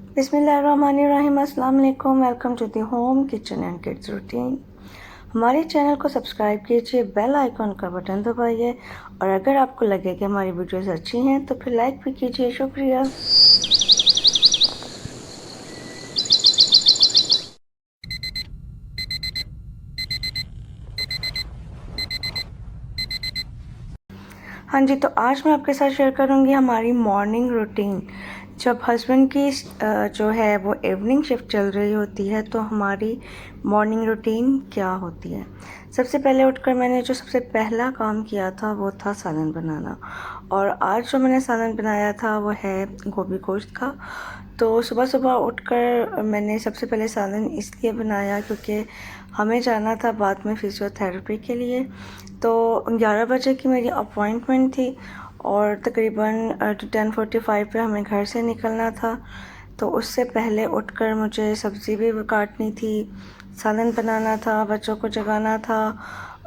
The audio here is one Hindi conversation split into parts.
बिस्मिल्लाहिर्रहमानिर्रहीम। अस्सलाम वालेकुम। Welcome to the home kitchen and kids routine. हमारे चैनल को सब्सक्राइब कीजिए, बेल आइकॉन का बटन दबाइए और अगर आपको लगे कि हमारी वीडियोस अच्छी हैं तो फिर लाइक भी कीजिए। शुक्रिया। हाँ जी, तो आज मैं आपके साथ शेयर करूँगी हमारी मॉर्निंग रूटीन। जब हस्बैंड की जो है वो इवनिंग शिफ्ट चल रही होती है तो हमारी मॉर्निंग रूटीन क्या होती है। सबसे पहले उठकर मैंने जो सबसे पहला काम किया था वो था सालन बनाना, और आज जो मैंने सालन बनाया था वो है गोभी गोश्त का। तो सुबह सुबह उठकर मैंने सबसे पहले सालन इसलिए बनाया क्योंकि हमें जाना था बाद में फ़िज़ियोथेरेपी के लिए। तो 11 बजे की मेरी अपॉइंटमेंट थी और तकरीबन 10:45 पे हमें घर से निकलना था। तो उससे पहले उठकर मुझे सब्ज़ी भी काटनी थी, सालन बनाना था, बच्चों को जगाना था,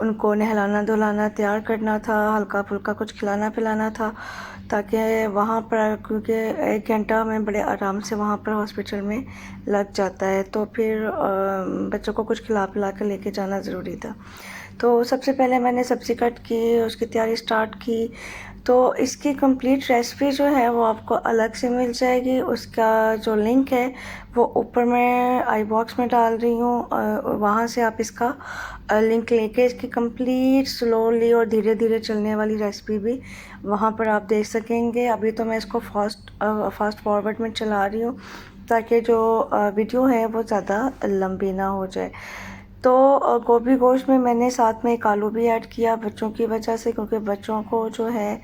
उनको नहलाना धुलाना तैयार करना था, हल्का फुल्का कुछ खिलाना पिलाना था, ताकि वहाँ पर, क्योंकि 1 घंटा हमें बड़े आराम से वहाँ पर हॉस्पिटल में लग जाता है, तो फिर बच्चों को कुछ खिला पिला कर लेके जाना ज़रूरी था। तो सबसे पहले मैंने सब्ज़ी कट की, उसकी तैयारी स्टार्ट की। तो इसकी कंप्लीट रेसिपी जो है वो आपको अलग से मिल जाएगी। उसका जो लिंक है वो ऊपर मैं आई बॉक्स में डाल रही हूँ, वहाँ से आप इसका लिंक लेके इसकी कंप्लीट स्लोली और धीरे धीरे चलने वाली रेसिपी भी वहाँ पर आप देख सकेंगे। अभी तो मैं इसको फास्ट फॉरवर्ड में चला रही हूँ ताकि जो वीडियो है वो ज़्यादा लंबी ना हो जाए। तो गोभी गोश्त में मैंने साथ में एक आलू भी ऐड किया बच्चों की वजह से, क्योंकि बच्चों को जो है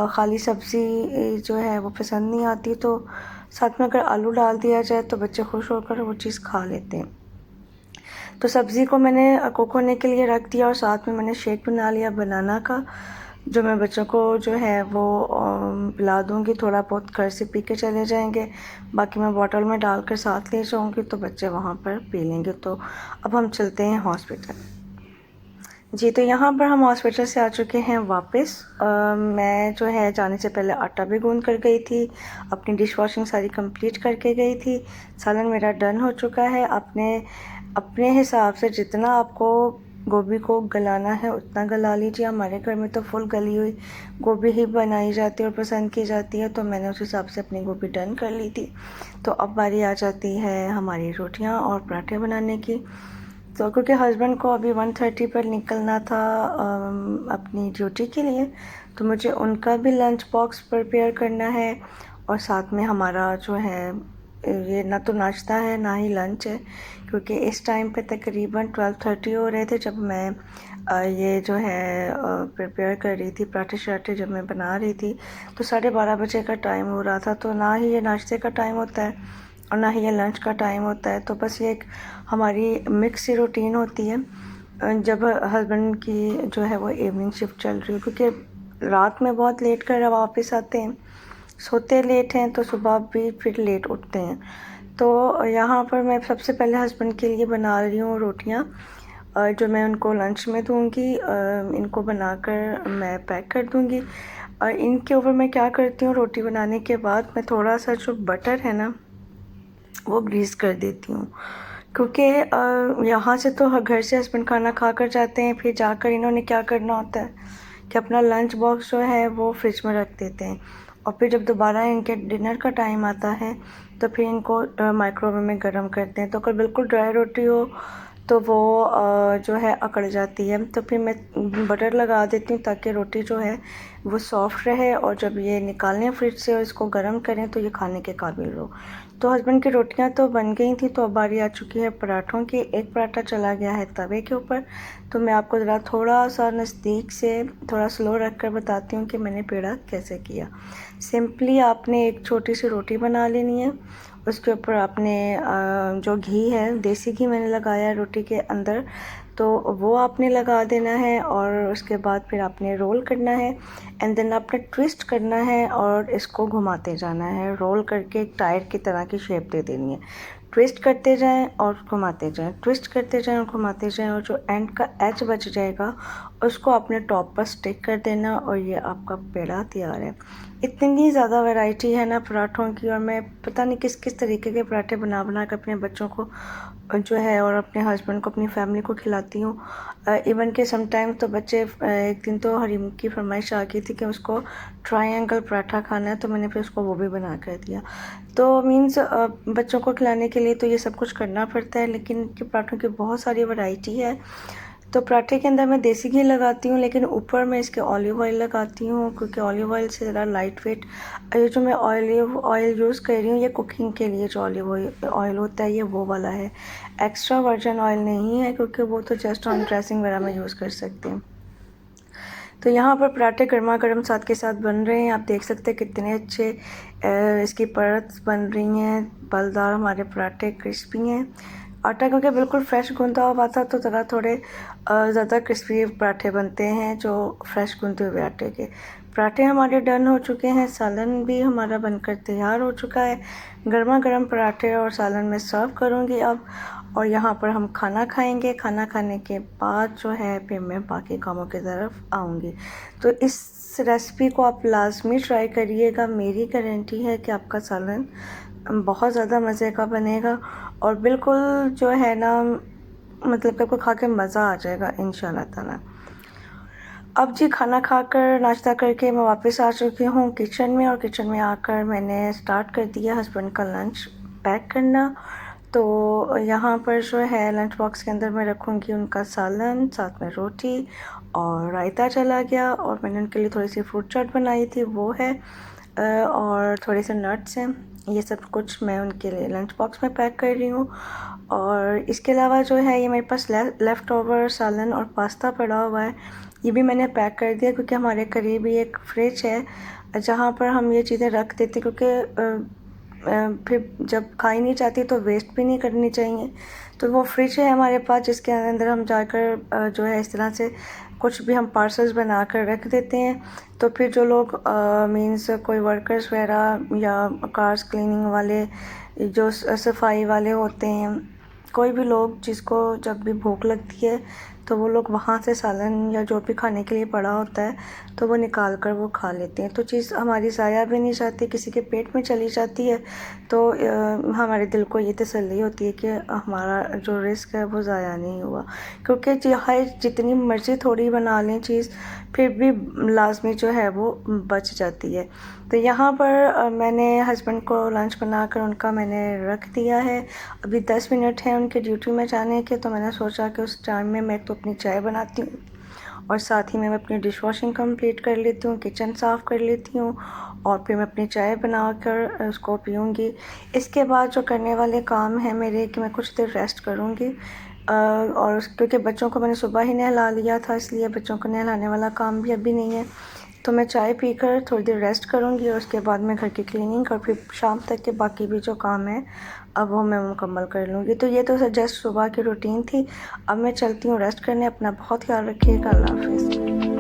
खाली सब्ज़ी जो है वो पसंद नहीं आती, तो साथ में अगर आलू डाल दिया जाए तो बच्चे खुश होकर वो चीज़ खा लेते हैं। तो सब्ज़ी को मैंने कुक होने के लिए रख दिया और साथ में मैंने शेक बना लिया बनाना का, जो मैं बच्चों को जो है वो पिला दूँगी। थोड़ा बहुत घर से पी के चले जाएंगे, बाकी मैं बॉटल में डालकर साथ ले जाऊँगी तो बच्चे वहाँ पर पी लेंगे। तो अब हम चलते हैं हॉस्पिटल। जी, तो यहाँ पर हम हॉस्पिटल से आ चुके हैं वापस। मैं जो है जाने से पहले आटा भी गूँध कर गई थी, अपनी डिश वॉशिंग सारी कंप्लीट करके गई थी। सालन मेरा डन हो चुका है। अपने हिसाब से जितना आपको गोभी को गलाना है उतना गला लीजिए। हमारे घर में तो फुल गली हुई गोभी ही बनाई जाती है और पसंद की जाती है, तो मैंने उस हिसाब से अपनी गोभी डन कर ली थी। तो अब बारी आ जाती है हमारी रोटियां और पराठे बनाने की। तो क्योंकि हस्बैंड को अभी 1:30 पर निकलना था अपनी ड्यूटी के लिए, तो मुझे उनका भी लंच बॉक्स प्रिपेयर करना है और साथ में हमारा जो है ये ना तो नाश्ता है ना ही लंच है, क्योंकि इस टाइम पे तकरीबन 12:30 हो रहे थे जब मैं ये जो है प्रिपेयर कर रही थी। पराठे शराठे जब मैं बना रही थी तो 12:30 बजे का टाइम हो रहा था। तो ना ही ये नाश्ते का टाइम होता है और ना ही ये लंच का टाइम होता है। तो बस ये एक हमारी मिक्स सी रूटीन होती है जब हस्बैंड की जो है वो इवनिंग शिफ्ट चल रही है, क्योंकि रात में बहुत लेट कर वापस आते हैं, सोते लेट हैं, तो सुबह भी फिर लेट उठते हैं। तो यहाँ पर मैं सबसे पहले हस्बैंड के लिए बना रही हूँ रोटियाँ, जो मैं उनको लंच में दूँगी। इनको बनाकर मैं पैक कर दूँगी। और इनके ऊपर मैं क्या करती हूँ, रोटी बनाने के बाद मैं थोड़ा सा जो बटर है ना वो ग्रीस कर देती हूँ, क्योंकि यहाँ से तो घर से हस्बैंड खाना खा कर जाते हैं, फिर जाकर इन्होंने क्या करना होता है कि अपना लंच बॉक्स जो है वो फ्रिज में रख देते हैं, और फिर जब दोबारा इनके डिनर का टाइम आता है तो फिर इनको माइक्रोवेव में गर्म करते हैं। तो अगर बिल्कुल ड्राई रोटी हो तो वो जो है अकड़ जाती है, तो फिर मैं बटर लगा देती हूँ ताकि रोटी जो है वो सॉफ्ट रहे, और जब ये निकालें फ्रिज से और इसको गर्म करें तो ये खाने के काबिल हो। तो हस्बैंड की रोटियां तो बन गई थी, तो अब बारी आ चुकी है पराठों की। एक पराठा चला गया है तवे के ऊपर, तो मैं आपको ज़रा थोड़ा सा नज़दीक से थोड़ा स्लो रख कर बताती हूँ कि मैंने पेड़ा कैसे किया। सिंपली आपने एक छोटी सी रोटी बना लेनी है, उसके ऊपर आपने जो घी है, देसी घी मैंने लगाया है रोटी के अंदर, तो वो आपने लगा देना है और उसके बाद फिर आपने रोल करना है एंड देन आपने ट्विस्ट करना है और इसको घुमाते जाना है। रोल करके एक टायर की तरह की शेप दे देनी है। ट्विस्ट करते जाएं और घुमाते जाएं, ट्विस्ट करते जाएं और घुमाते जाएं, और जो एंड का एज बच जाएगा उसको अपने टॉप पर स्टिक कर देना और ये आपका पेड़ा तैयार है। इतनी ज़्यादा वैरायटी है ना पराठों की, और मैं पता नहीं किस किस तरीके के पराठे बना बना कर अपने बच्चों को जो है और अपने हस्बैंड को, अपनी फैमिली को खिलाती हूँ। इवन के समटाइम तो बच्चे एक दिन तो हरीम की फरमाइश आ गई थी कि उसको ट्रायंगल पराठा खाना है, तो मैंने फिर उसको वो भी बना कर दिया। तो मीन्स बच्चों को खिलाने के लिए तो ये सब कुछ करना पड़ता है, लेकिन इनके पराठों की बहुत सारी वैरायटी है। तो पराठे के अंदर मैं देसी घी लगाती हूँ, लेकिन ऊपर मैं इसके ऑलिव ऑयल लगाती हूँ, क्योंकि ऑलिव ऑयल से ज़रा लाइट वेट। ये जो मैं ऑलिव ऑयल यूज़ कर रही हूँ ये कुकिंग के लिए जो ऑलिव ऑयल होता है ये वो वाला है, एक्स्ट्रा वर्जिन ऑयल नहीं है, क्योंकि वो तो जस्ट ऑन ड्रेसिंग वगैरह में यूज़ कर सकते हैं। तो यहाँ पर पराठे गर्मा गर्म साथ के साथ बन रहे हैं, आप देख सकते हैं कितने अच्छे इसकी परत बन रही हैं, बलदार हमारे पराठे क्रिस्पी हैं। आटा क्योंकि बिल्कुल फ्रेश गूंदा हुआ था तो ज़रा थोड़े ज़्यादा क्रिस्पी पराठे बनते हैं जो फ्रेश गूंदे हुए आटे के। पराठे हमारे डन हो चुके हैं, सालन भी हमारा बनकर तैयार हो चुका है। गर्मा गर्म पराठे और सालन में सर्व करूँगी अब, और यहाँ पर हम खाना खाएंगे। खाना खाने के बाद जो है फिर मैं बाकी कामों की तरफ आऊँगी। तो इस रेसिपी को आप लाजमी ट्राई करिएगा, मेरी गारंटी है कि आपका सालन बहुत ज़्यादा मज़े का बनेगा, और बिल्कुल जो है ना मतलब कि आपको खा के मज़ा आ जाएगा इंशाल्लाह ताला। अब जी खाना खाकर नाश्ता करके मैं वापस आ चुकी हूँ किचन में, और किचन में आकर मैंने स्टार्ट कर दिया हस्बैंड का लंच पैक करना। तो यहाँ पर जो है लंच बॉक्स के अंदर मैं रखूँगी उनका सालन, साथ में रोटी और रायता चला गया, और मैंने उनके लिए थोड़ी सी फ्रूट चाट बनाई थी वो है, और थोड़े से नट्स हैं। ये सब कुछ मैं उनके लिए लंच बॉक्स में पैक कर रही हूँ। और इसके अलावा जो है ये मेरे पास लेफ़्ट ओवर सालन और पास्ता पड़ा हुआ है, ये भी मैंने पैक कर दिया, क्योंकि हमारे करीब ही एक फ्रिज है जहाँ पर हम ये चीज़ें रख देते, क्योंकि फिर जब खाई नहीं जाती तो वेस्ट भी नहीं करनी चाहिए। तो वो फ्रिज है हमारे पास जिसके अंदर हम जाकर जो है इस तरह से कुछ भी हम पार्सल्स बना कर रख देते हैं। तो फिर जो लोग मीन्स कोई वर्कर्स वगैरह या कार्स क्लीनिंग वाले, जो सफाई वाले होते हैं, कोई भी लोग जिसको जब भी भूख लगती है तो वो लोग वहाँ से सालन या जो भी खाने के लिए पड़ा होता है तो वो निकाल कर वो खा लेते हैं। तो चीज़ हमारी ज़ाया भी नहीं जाती, किसी के पेट में चली जाती है, तो हमारे दिल को ये तसल्ली होती है कि हमारा जो रिस्क है वो ज़ाया नहीं हुआ। क्योंकि चाहे जितनी मर्ज़ी थोड़ी बना लें चीज़, फिर भी लाजमी जो है वो बच जाती है। तो यहाँ पर मैंने हस्बैंड को लंच बनाकर उनका मैंने रख दिया है। अभी 10 मिनट हैं उनके ड्यूटी में जाने के, तो मैंने सोचा कि उस टाइम में मैं तो अपनी चाय बनाती हूँ और साथ ही में मैं अपनी डिश वॉशिंग कंप्लीट कर लेती हूँ, किचन साफ़ कर लेती हूँ, और फिर मैं अपनी चाय बनाकर उसको पीऊँगी। इसके बाद जो करने वाले काम हैं मेरे कि मैं कुछ देर रेस्ट करूँगी, और क्योंकि बच्चों को मैंने सुबह ही नहला लिया था, इसलिए बच्चों को नहलाने वाला काम भी अभी नहीं है। तो मैं चाय पीकर थोड़ी देर रेस्ट करूँगी, और उसके बाद मैं घर की क्लीनिंग और फिर शाम तक के बाकी भी जो काम है अब वो मैं मुकम्मल कर लूँगी। तो ये तो जस्ट सुबह की रूटीन थी। अब मैं चलती हूँ रेस्ट करने। अपना बहुत ख्याल रखिएगा। अल्लाह हाफ़िज़।